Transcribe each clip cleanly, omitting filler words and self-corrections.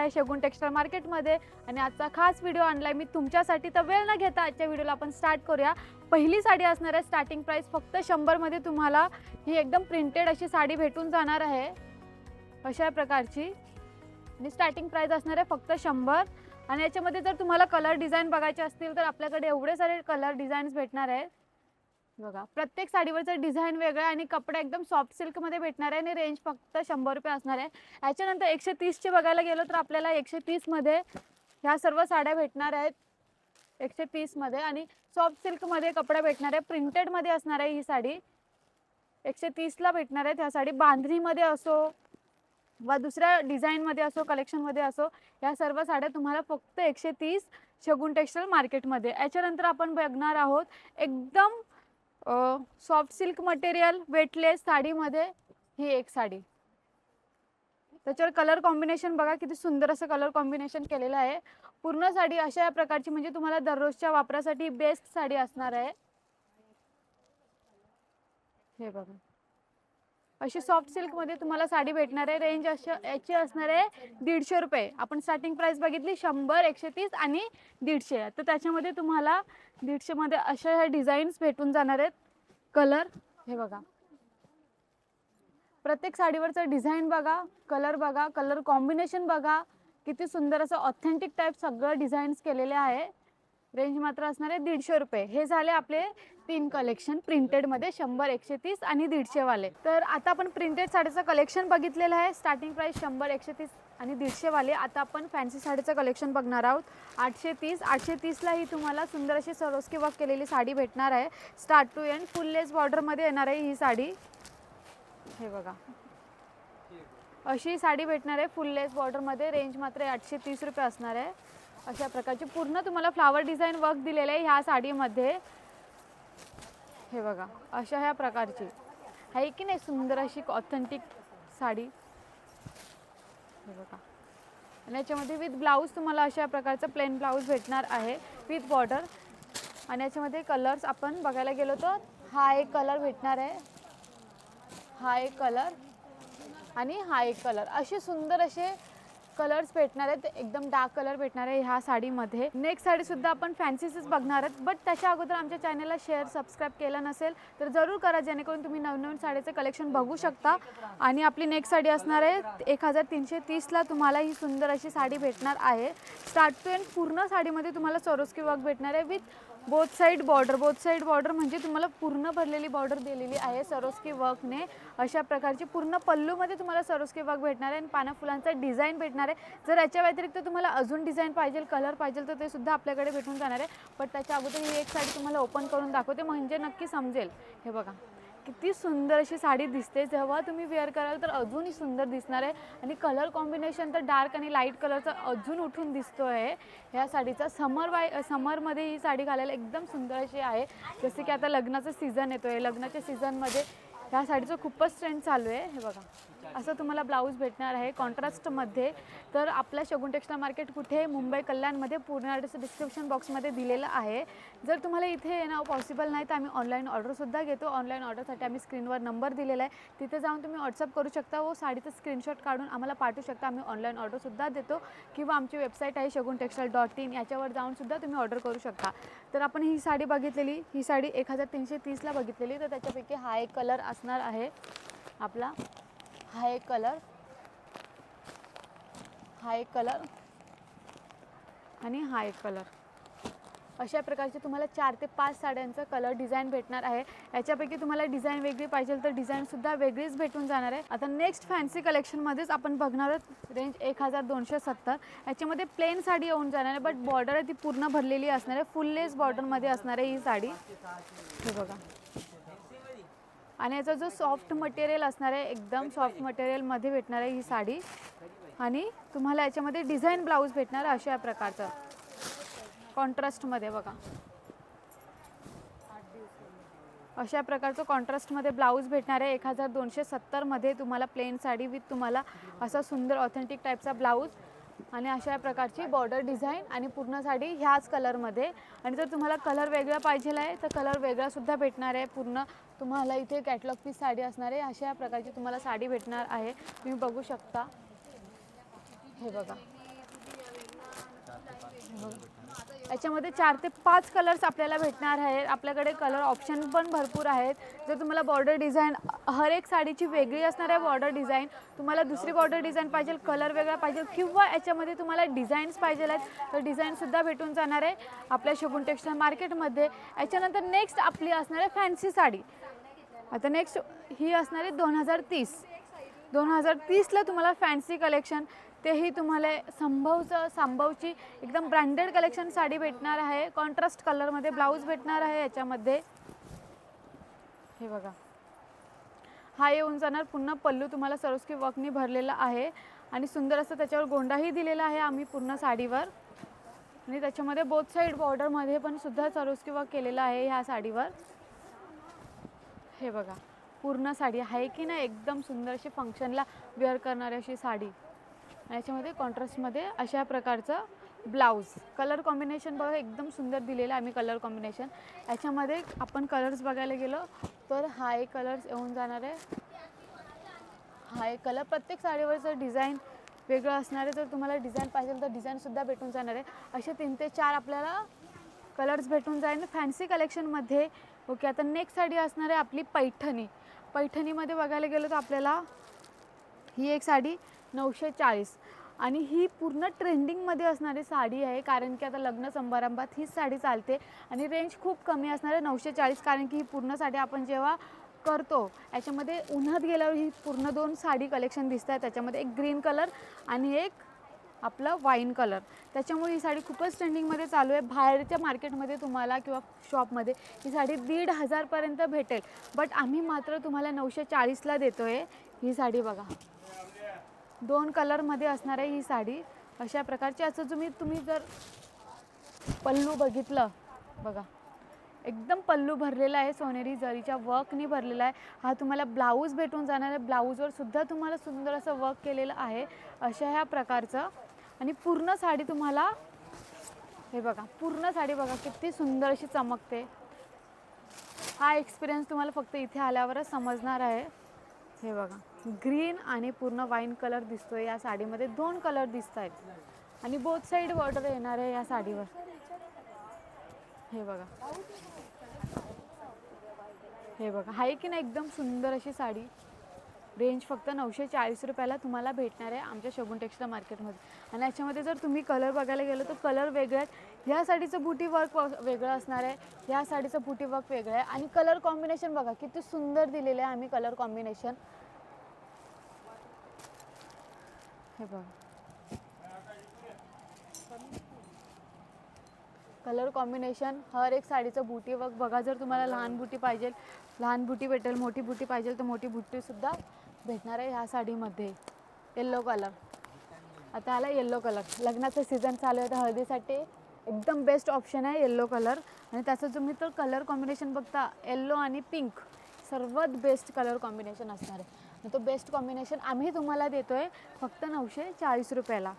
आहे शगुन टेक्सटाईल मार्केटमध्ये आणि आजचा खास व्हिडिओ आणलाय मी तुमच्यासाठी। तर वेळ न घेता आजच्या व्हिडिओला आपण स्टार्ट करूया। पहिली साडी असणार आहे स्टार्टिंग प्राइस फक्त 100 मध्ये तुम्हाला ही एकदम प्रिंटेड अशी साडी भेटून जाणार आहे अशा प्रकारची आणि स्टार्टिंग प्राइस असणार आहे फक्त 100। आणि याच्यामध्ये जर तुम्हाला कलर डिझाइन बघायचे असतील तर आपल्याकडे एवढे सारे कलर डिझाईन्स भेटणार आहेत बघा। प्रत्येक साडीवरचं डिझाइन वेगळं आणि कपडा एकदम सॉफ्ट सिल्क मध्ये भेटणार आहे आणि रेंज फक्त 100 रुपये असणार आहे। याच्यानंतर 130 चे बघायला गेलो तर आपल्याला 130 मध्ये ह्या सर्व साड्या भेटणार आहेत 130 मध्ये आणि सॉफ्ट सिल्क मध्ये कपडा भेटणार आहे, प्रिंटेड मध्ये असणार आहे ही साडी 130 ला भेटणार आहे। ह्या साडी बांधणी मध्ये असो व दुसऱ्या डिझाइन मध्ये असो कलेक्शन मध्ये असो या सर्व साड्या तुम्हाला फक्त 130 शगुन टेक्सटाईल मार्केट मध्ये। याच्यानंतर आपण बघणार आहोत एकदम सॉफ्ट सिल्क मटेरियल वेटलेस साडीमध्ये ही एक साडी, त्याच्यावर कलर कॉम्बिनेशन बघा किती सुंदर असं कलर कॉम्बिनेशन केलेलं आहे। पूर्ण साडी अशा प्रकारची म्हणजे तुम्हाला दररोजच्या वापरासाठी बेस्ट साडी असणार आहे। हे बघा अशी सॉफ्ट सिल्क मध्ये तुम्हाला साडी भेटणार आहे। रेंज याची असणार आहे 150 रुपये। आपण स्टार्टिंग प्राइस बघितली 100, 130 आणि 150। तर त्याच्यामध्ये तुम्हाला 150 मध्ये अशा ह्या डिझाईन्स भेटून जाणार आहेत। कलर हे बघा, प्रत्येक साडीवरचं डिझाइन बघा, कलर बघा, कलर कॉम्बिनेशन बघा किती सुंदर असं ऑथेंटिक टाइप सगळं डिझाईन्स केलेले आहे। रेंज मात्र असणार आहे 150 रुपये। हे झाले आपले 3 कलेक्शन प्रिंटेड मध्ये 100, 130 आणि 150 वाले। तर आता आपण प्रिंटेड साडीचं कलेक्शन बघितलेलं आहे। स्टार्टिंग प्राइस 100, 130 आणि 150 वाले। आता आपण फॅन्सी साडीचं कलेक्शन बघणार आहोत 830 ला ही तुम्हाला सुंदर अशी सरोस्की वर्क केलेली साडी भेटणार आहे। Start to end full lace border मध्ये येणार आहे ही साडी। हे बघा अशी साडी भेटणार आहे फुल लेस बॉर्डर मध्ये। रेंज मात्र 830 रुपये असणार आहे। अशा प्रकारची पूर्ण तुम्हाला फ्लावर डिझाइन वर्क दिलेले आहे ह्या साडीमध्ये। हे बघा अशा ह्या प्रकारची आहे की नाही सुंदर अशी ऑथेंटिक साडी। हे बघा आणि याच्यामध्ये विथ ब्लाऊज तुम्हाला अशा प्रकारचं प्लेन ब्लाऊज भेटणार आहे विथ बॉर्डर। आणि याच्यामध्ये कलर्स आपण बघायला गेलो तर हा एक कलर भेटणार आहे, हा एक कलर आणि हा एक कलर। असे सुंदर असे कलर्स भेटणार आहेत, एकदम डार्क कलर भेटणार आहे ह्या साडीमध्ये। नेक्स्ट साडी सुद्धा आपण फॅन्सीच बघणार आहोत, बट त्याच्या अगोदर आमच्या चॅनलला शेअर सबस्क्राइब केलं नसेल तर जरूर करा जेणेकरून तुम्ही नवनवीन साडीचे कलेक्शन बघू शकता। आणि आपली नेक्स्ट साडी असणार आहे 1330 ला तुम्हाला ही सुंदर अशी साडी भेटणार आहे। स्टार्ट टू एंड पूर्ण साडीमध्ये तुम्हाला सरोस्की वर्क भेटणार आहे विथ बोथ साइड बॉर्डर म्हणजे तुम्हाला पूर्ण भरलेली बॉर्डर दिलेली आहे सरोस्की वर्कने। अशा प्रकारची पूर्ण पल्लूमध्ये तुम्हाला सरोस्की वर्क भेटणार आहे आणि पाना फुलांचा डिझाइन भेटणार आहे। जर याच्या व्यतिरिक्त तुम्हाला अजून डिझाइन पाहिजे, कलर पाहिजे तर ते सुद्धा आपल्याकडे भेटून जाणार आहे। पण त्याच्या अगोदर ही एक साडी तुम्हाला ओपन करून दाखवते म्हणजे नक्की समजेल। हे बघा किती सुंदर अशी साडी दिसते, जेव्हा तुम्ही वेअर कराल तर अजूनही सुंदर दिसणार आहे। आणि कलर कॉम्बिनेशन तर डार्क आणि लाईट कलरचा अजून उठून दिसतोय ह्या साडीचा। समरमध्ये ही साडी घालायला एकदम सुंदर अशी आहे। जसे की आता लग्नाचा सीझन येतोय, लग्नाच्या सीझनमध्ये ह्या साडीचं खूपच ट्रेंड चालू आहे। हे बघा असं तुम्हाला ब्लाऊज भेटणार आहे कॉन्ट्रास्टमध्ये। तर आपल्या शगुन टेक्सटाईल मार्केट कुठे मुंबई कल्याणमध्ये पूर्ण ॲड्रेस डिस्क्रिप्शन बॉक्समध्ये दिलेलं आहे। जर तुम्हाला इथे येणं पॉसिबल नाही तर आम्ही ऑनलाईन ऑर्डरसुद्धा घेतो। ऑनलाईन ऑर्डरसाठी आम्ही स्क्रीनवर नंबर दिलेला आहे, तिथे जाऊन तुम्ही व्हॉट्सअप करू शकता व साडीचं स्क्रीनशॉट काढून आम्हाला पाठवू शकता। आम्ही ऑनलाईन ऑर्डरसुद्धा देतो किंवा आमची वेबसाईट आहे shaguntextile.in याच्यावर जाऊनसुद्धा तुम्ही ऑर्डर करू शकता। तर आपण ही साडी बघितलेली, ही साडी 1330 ला बघितलेली। तर त्याच्यापैकी हा एक कलर असणार आहे आपला, हा एक कलर, हा एक कलर आणि हा एक कलर। अशा प्रकारचे तुम्हाला 4 ते 5 साड्यांचं कलर डिझाइन भेटणार आहे। याच्यापैकी तुम्हाला डिझाइन वेगळी पाहिजे तर डिझाइन सुद्धा वेगळीच भेटून जाणार आहे। आता नेक्स्ट फॅन्सी कलेक्शनमध्येच आपण बघणार आहोत रेंज 1270। याच्यामध्ये प्लेन साडी येऊन जाणार आहे बट बॉर्डर ती पूर्ण भरलेली असणार आहे, फुल लेस बॉर्डरमध्ये असणार आहे ही साडी। हे बघा आणि याचा जो सॉफ्ट मटेरियल असणार आहे एकदम सॉफ्ट मटेरियलमध्ये भेटणार आहे ही साडी। आणि तुम्हाला याच्यामध्ये डिझाइन ब्लाऊज भेटणार आहे अशा प्रकारचं कॉन्ट्रास्टमध्ये। बघा अशा प्रकारचं कॉन्ट्रास्टमध्ये ब्लाऊज भेटणार आहे 1270 मध्ये तुम्हाला प्लेन साडी विथ तुम्हाला असा सुंदर ऑथेंटिक टाईपचा ब्लाऊज आणि अशा प्रकारची बॉर्डर डिझाइन आणि पूर्ण साडी ह्याच कलरमध्ये। आणि जर तुम्हाला कलर वेगळा पाहिजे आहे तर कलर वेगळा सुद्धा भेटणार आहे। पूर्ण तुम्हाला इथे कॅटलॉग पीस साडी असणार आहे, अशा प्रकारची तुम्हाला साडी भेटणार आहे, तुम्ही बघू शकता। हे बघा याच्यामध्ये 4 ते 5 कलर्स आपल्याला भेटणार आहेत. आपल्याकडे कलर ऑप्शन पण भरपूर आहेत. जर तुम्हाला बॉर्डर डिझाईन, हर एक साडीची वेगळी असणार आहे बॉर्डर डिझाईन. तुम्हाला दुसरी बॉर्डर डिझाईन पाहिजे, कलर वेगळा पाहिजे, किंवा याच्यामध्ये तुम्हाला डिझाईन्स पाहिजे आहेत तर डिझाईनसुद्धा भेटून जाणार आहे आपल्या शगुन टेक्सटाईल मार्केटमध्ये. याच्यानंतर नेक्स्ट आपली असणार आहे फॅन्सी साडी. आता नेक्स्ट ही असणार आहे 2030ला तुम्हाला फॅन्सी कलेक्शन, तेही तुम्हाला सांभवची एकदम ब्रँडेड कलेक्शन साडी भेटणार आहे. कॉन्ट्रास्ट कलरमध्ये ब्लाऊज भेटणार आहे याच्यामध्ये. हे बघा, हा येऊन जाणार पुन्हा पल्लू तुम्हाला सरोस्की वर्कनी भरलेला आहे आणि सुंदर असं त्याच्यावर गोंडाही दिलेला आहे आम्ही पूर्ण साडीवर. आणि त्याच्यामध्ये बोथ साईड बॉर्डरमध्ये पण सुद्धा सरोस्की वर्क केलेलं आहे ह्या साडीवर. हे बघा, पूर्ण साडी आहे की नाही एकदम सुंदर अशी फंक्शनला वेअर करणारी अशी साडी. आणि याच्यामध्ये कॉन्ट्रास्टमध्ये अशा प्रकारचं ब्लाऊज. कलर कॉम्बिनेशन बघा एकदम सुंदर दिलेलं आहे आम्ही कलर कॉम्बिनेशन. याच्यामध्ये आपण कलर्स बघायला गेलो तर हा एक कलर्स येऊन जाणार आहे. हा एक कलर, प्रत्येक साडीवरचं डिझाईन वेगळं असणार आहे. जर तुम्हाला डिझाईन पाहिजे तर डिझाईनसुद्धा भेटून जाणार आहे. असे 3 ते 4 आपल्याला कलर्स भेटून जाईल फॅन्सी कलेक्शनमध्ये. ओके, आता नेक्स्ट साडी असणार आहे आपली पैठणी. पैठणीमध्ये बघायला गेलो तर आपल्याला ही एक साडी 940 आणि ही पूर्ण ट्रेंडिंगमध्ये असणारी साडी आहे. कारण की आता लग्न समारंभात हीच साडी चालते आणि रेंज खूप कमी असणार आहे 940. कारण की ही पूर्ण साडी आपण जेव्हा करतो याच्यामध्ये उन्हात गेल्यावर ही पूर्ण 2 साडी कलेक्शन दिसत आहे. त्याच्यामध्ये एक ग्रीन कलर आणि एक आपलं वाईन कलर. त्याच्यामुळे ही साडी खूपच ट्रेंडिंगमध्ये चालू आहे. बाहेरच्या मार्केटमध्ये तुम्हाला किंवा शॉपमध्ये ही साडी 1,500पर्यंत भेटेल, बट आम्ही मात्र तुम्हाला 940ला देतो आहे. ही साडी बघा, 2 कलरमध्ये असणार आहे ही साडी अशा प्रकारची. असं तुम्ही जर पल्लू बघितलं बघा, एकदम पल्लू भरलेला आहे, सोनेरी जरीच्या वर्कनी भरलेला आहे. हा तुम्हाला ब्लाऊज भेटून जाणार आहे. ब्लाऊजवर सुद्धा तुम्हाला सुंदर असं वर्क केलेलं आहे अशा ह्या प्रकारचं. आणि पूर्ण साडी तुम्हाला हे बघा, पूर्ण साडी बघा किती सुंदर अशी चमकते. हा एक्सपिरियन्स तुम्हाला फक्त इथे आल्यावरच समजणार आहे. हे बघा, ग्रीन आणि पूर्ण वाईन कलर दिसतोय या साडीमध्ये. 2 कलर दिसत आहेत आणि बोथ साईड बॉर्डर येणार आहे या साडीवर. हे बघा, हे बघा, आहे की नाही एकदम सुंदर अशी साडी. रेंज फक्त 940 रुपयाला तुम्हाला भेटणार आहे आमच्या शगुन टेक्सटाईल मार्केटमध्ये. आणि याच्यामध्ये जर तुम्ही कलर बघायला गेलो तर कलर वेगळे आहेत. ह्या साडीचं बुटी वर्क वेगळं असणार आहे, ह्या साडीचं बुटी वर्क वेगळं आहे. आणि कलर कॉम्बिनेशन बघा किती सुंदर दिलेलं आहे आम्ही कलर कॉम्बिनेशन. हे बघा, कलर कॉम्बिनेशन, हर एक साडीचं बुटी वर्क बघा. जर तुम्हाला लहान बुटी पाहिजे लहान बुटी भेटेल, मोठी बुटी पाहिजे तर मोठी बुटीसुद्धा भेटणार आहे ह्या साडीमध्ये. येल्लो कलर, आता आला येल्लो कलर. लग्नाचं सीझन चालू आहे तर हळदीसाठी एकदम बेस्ट ऑप्शन आहे येल्लो कलर. आणि त्याचं तुम्ही तर कलर कॉम्बिनेशन बघता, येल्लो आणि पिंक सर्वात बेस्ट कलर कॉम्बिनेशन असणार आहे. आणि तो बेस्ट कॉम्बिनेशन आम्ही तुम्हाला देतो आहे फक्त 940 रुपयाला.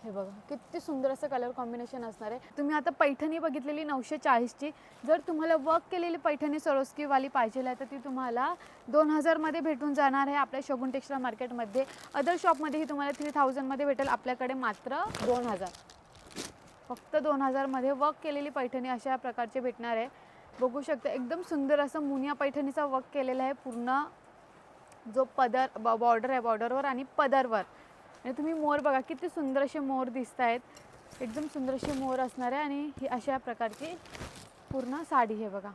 हे बघा किती सुंदर असं कलर कॉम्बिनेशन असणार आहे. तुम्ही आता पैठणी बघितलेली 940ची. जर तुम्हाला वर्क केलेली पैठणी सरोस्कीवाली पाहिजे आहे तर ती तुम्हाला 2000मध्ये भेटून जाणार आहे आपल्या शगुन टेक्सटाईल मार्केटमध्ये. अदर शॉपमध्येही तुम्हाला 3000मध्ये भेटेल, आपल्याकडे मात्र 2000, फक्त 2000मध्ये वर्क केलेली पैठणी अशा प्रकारचे भेटणार आहे. बघू शकता एकदम सुंदर असं मुनिया पैठणीचा वर्क केलेला आहे पूर्ण. जो पदर बॉर्डर आहे बॉर्डरवर आणि पदरवर. आणि तुम्ही मोर बघा किती सुंदर असे मोर दिसत आहेत, एकदम सुंदर असे मोर असणार आहे. आणि ही अशा प्रकारची पूर्ण साडी. हे बघा,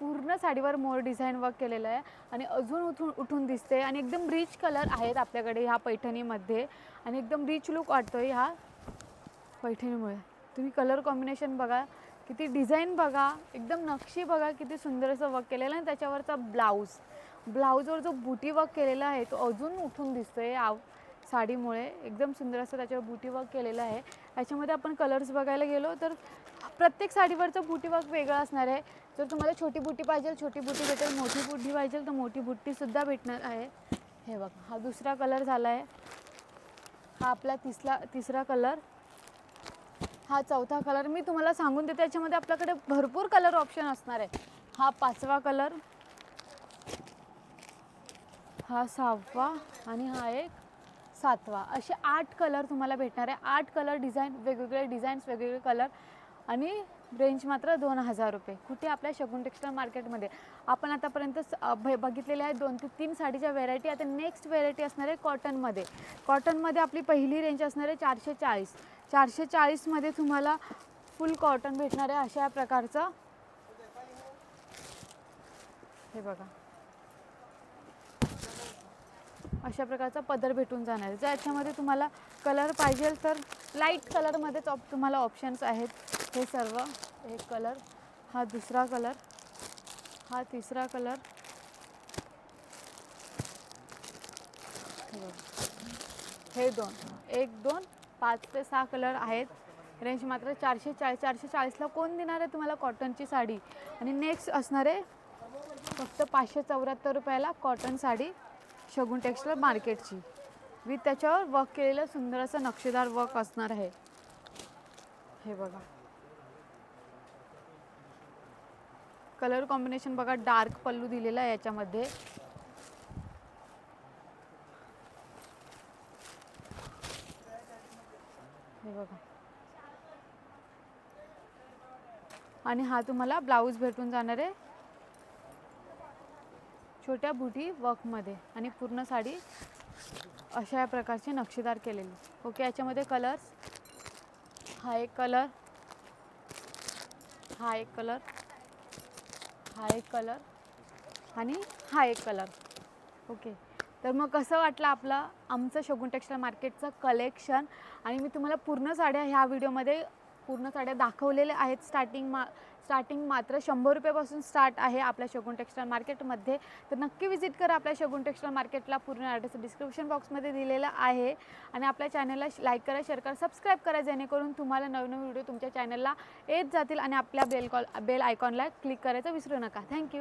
पूर्ण साडीवर मोर डिझाईन वर्क केलेलं आहे आणि अजून उठून दिसते. आणि एकदम रिच कलर आहेत आपल्याकडे ह्या पैठणीमध्ये आणि एकदम रिच लुक वाटतोय ह्या पैठणीमुळे. तुम्ही कलर कॉम्बिनेशन बघा, किती डिझाईन बघा, एकदम नक्षी बघा, किती सुंदर असं वर्क केलेलं आहे. आणि त्याच्यावरचा ब्लाऊजवर जो बुटी वर्क केलेला आहे तो अजून उठून दिसतोय साडीमुळे. एकदम सुंदर असं त्याच्यावर बुटी वर्क केलेलं आहे. याच्यामध्ये आपण कलर्स बघायला गेलो तर प्रत्येक साडीवरचं बुटी वर्क वेगळं असणार आहे. जर तुम्हाला छोटी बुटी पाहिजे छोटी बुटी भेटेल, मोठी बुटी पाहिजे तर मोठी बुट्टीसुद्धा भेटणार आहे. हे बघा, हा दुसरा कलर झाला आहे, हा आपला तिसरा कलर, हा चौथा कलर. मी तुम्हाला सांगून देते याच्यामध्ये आपल्याकडे भरपूर कलर ऑप्शन असणार आहे. हा 5वा कलर, हा 6वा आणि हा एक 7वा असे 8 कलर तुम्हाला भेटणार आहे. 8 कलर डिझाईन, वेगवेगळे डिझाईन्स, वेगवेगळे कलर आणि रेंज मात्र 2000 रुपये. कुठे? आपल्या शगुन टेक्सटाईल मार्केटमध्ये. आपण आतापर्यंत बघितलेले आहे 2 ते 3 साडीच्या व्हेरायटी. आता नेक्स्ट व्हेरायटी असणार आहे कॉटनमध्ये. कॉटनमध्ये आपली पहिली रेंज असणार आहे 440. 440मध्ये तुम्हाला फुल कॉटन भेटणार आहे अशा प्रकारचं. हे बघा, अशा प्रकारचा पदर भेटून जाणार आहे. जर याच्यामध्ये तुम्हाला कलर पाहिजे तर लाईट कलरमध्येच तुम्हाला ऑप्शन्स आहेत. हे सर्व एक कलर, हा दुसरा कलर, हा तिसरा कलर, हे 2, 1, 2, 5 ते 6 कलर आहेत. रेंज मात्र 440. 440ला कोण देणार आहे तुम्हाला कॉटनची साडी? आणि नेक्स्ट असणार आहे फक्त 574 रुपयाला कॉटन साडी शगुन टेक्सटाईल मार्केटची, विथ त्याच्यावर वर्क केलेलं सुंदर असं नक्षीदार वर्क असणार आहे. हे बघा, कलर कॉम्बिनेशन बघा, डार्क पल्लू दिलेला आहे याच्यामध्ये. हे बघा, आणि हा तुम्हाला ब्लाऊज भेटून जाणार आहे छोट्या बुटी वर्कमध्ये आणि पूर्ण साडी अशा प्रकारची नक्षीदार केलेली. ओके, याच्यामध्ये कलर्स, हा एक कलर, हा एक कलर, हा एक कलर आणि हा एक कलर. ओके, तर मग कसं वाटलं आपलं आमचं शगुन टेक्सटाईल मार्केटचं कलेक्शन? आणि मी तुम्हाला पूर्ण साड्या ह्या व्हिडिओमध्ये पूर्ण साड्या दाखवलेल्या आहेत. स्टार्टिंग मात्र 100 रुपयापासून स्टार्ट आहे आपल्या शगुन टेक्सटाईल मार्केटमध्ये. तर नक्की विजिट करा आपल्या शगुन टेक्सटाईल मार्केटला. पूर्ण ॲड्रेस डिस्क्रिप्शन बॉक्समध्ये दिलेला आहे. आणि आपल्या चॅनलला लाईक करा, शेअर करा, सबस्क्राईब करा, जेणेकरून तुम्हाला नवीन व्हिडिओ तुमच्या चॅनलला येत जातील. आणि आपल्या बेल आयकॉनला क्लिक करायचं विसरू नका. थँक्यू.